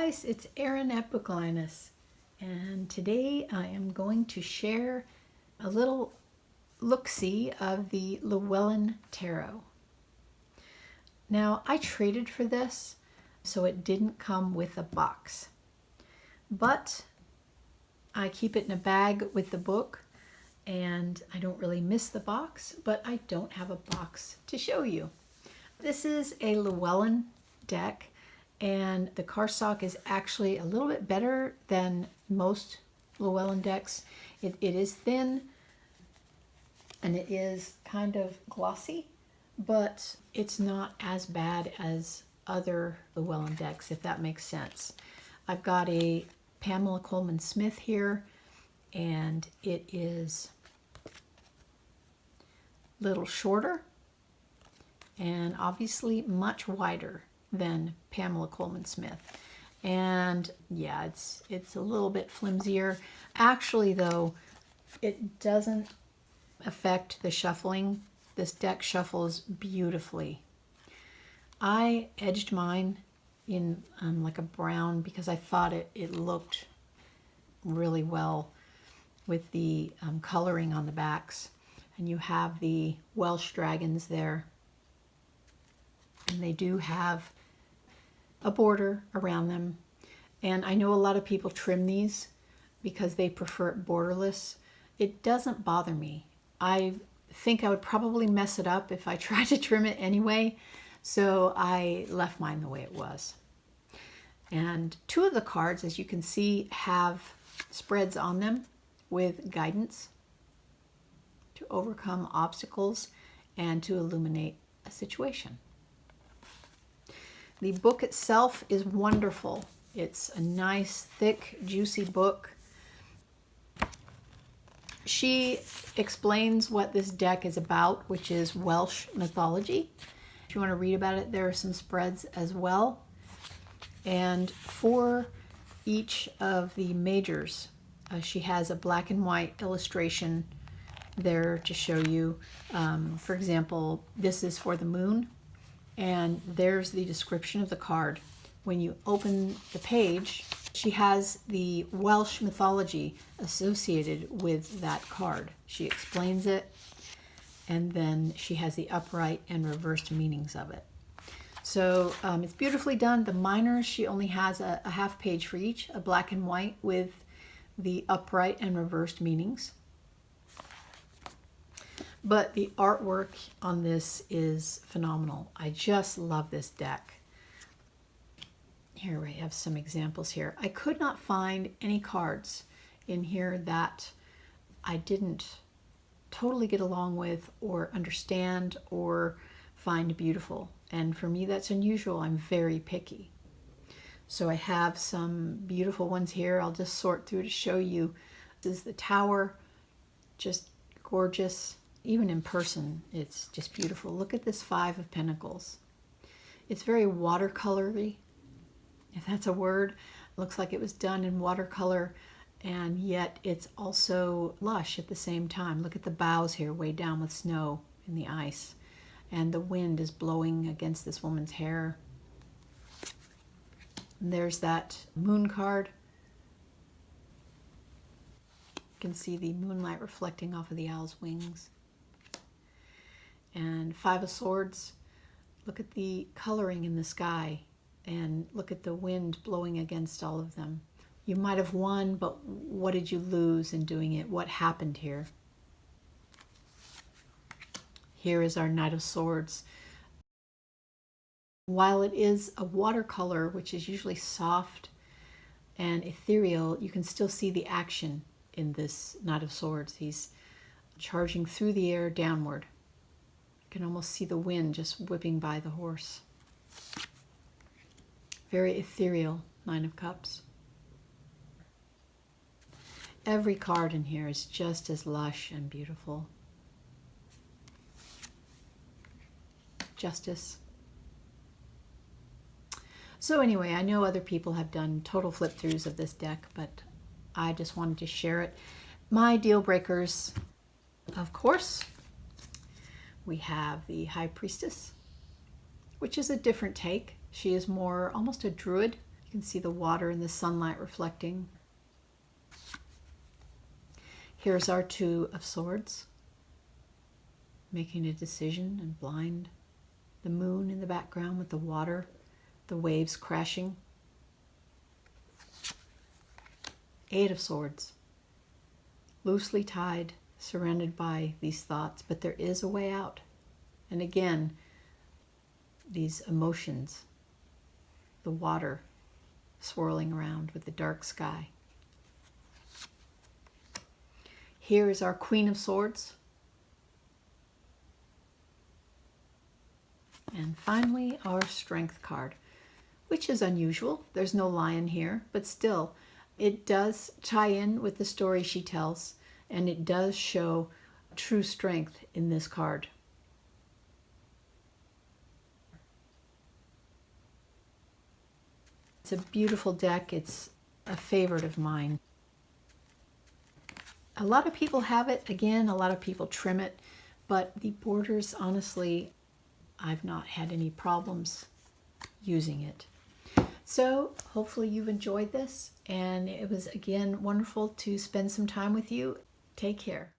guys, it's Erin at Book Linus, and today I am going to share a little look-see of the Llewellyn Tarot. Now, I traded for this, so it didn't come with a box, but I keep it in a bag with the book, and I don't really miss the box, but I don't have a box to show you. This is a Llewellyn deck, and the cardstock is actually a little bit better than most Llewellyn decks. It is thin and it is kind of glossy, but it's not as bad as other Llewellyn decks, if that makes sense. I've got a Pamela Coleman Smith here, and it is a little shorter and obviously much wider than Pamela Coleman Smith. And yeah, it's a little bit flimsier. Actually though, it doesn't affect the shuffling. This deck shuffles beautifully. I edged mine in like a brown because I thought it looked really well with the coloring on the backs. And you have the Welsh dragons there. And they do have a border around them. And I know a lot of people trim these because they prefer it borderless. It doesn't bother me. I think I would probably mess it up if I tried to trim it anyway. So I left mine the way it was. And two of the cards, as you can see, have spreads on them with guidance to overcome obstacles and to illuminate a situation. The book itself is wonderful. It's a nice, thick, juicy book. She explains what this deck is about, which is Welsh mythology. If you want to read about it, there are some spreads as well. And for each of the majors, she has a black and white illustration there to show you. For example, this is for the moon. And there's the description of the card. When you open the page, she has the Welsh mythology associated with that card. She explains it, and then she has the upright and reversed meanings of it. So it's beautifully done. The minors, she only has a half page for each, a black and white with the upright and reversed meanings. But the artwork on this is phenomenal. I just love this deck. Here we have some examples here. I could not find any cards in here that I didn't totally get along with or understand or find beautiful. And for me, that's unusual. I'm very picky. So I have some beautiful ones here. I'll just sort through to show you. This is the Tower, just gorgeous. Even in person, it's just beautiful. Look at this Five of Pentacles. It's very watercolory, if that's a word. It looks like it was done in watercolor, and yet it's also lush at the same time. Look at the boughs here, way down with snow in the ice. And the wind is blowing against this woman's hair. And there's that moon card. You can see the moonlight reflecting off of the owl's wings. And Five of Swords, look at the coloring in the sky and look at the wind blowing against all of them. You might have won, but what did you lose in doing it? What happened here? Here is our Knight of Swords. While it is a watercolor, which is usually soft and ethereal, you can still see the action in this Knight of Swords. He's charging through the air downward. You can almost see the wind just whipping by the horse. Very ethereal Nine of Cups. Every card in here is just as lush and beautiful. Justice. So anyway, I know other people have done total flip-throughs of this deck, but I just wanted to share it. My deal breakers, of course, we have the High Priestess, which is a different take. She is more almost a druid. You can see the water and the sunlight reflecting. Here's our Two of Swords, making a decision and blind. The moon in the background with the water, the waves crashing. Eight of Swords, loosely tied, surrounded by these thoughts, but there is a way out. And again, these emotions, the water swirling around with the dark sky. Here is our Queen of Swords. And finally, our Strength card, which is unusual. There's no lion here, but still, it does tie in with the story she tells, and it does show true strength in this card. It's a beautiful deck. It's a favorite of mine. A lot of people have it. Again, a lot of people trim it, but the borders, honestly, I've not had any problems using it. So hopefully you've enjoyed this, and it was again wonderful to spend some time with you. Take care.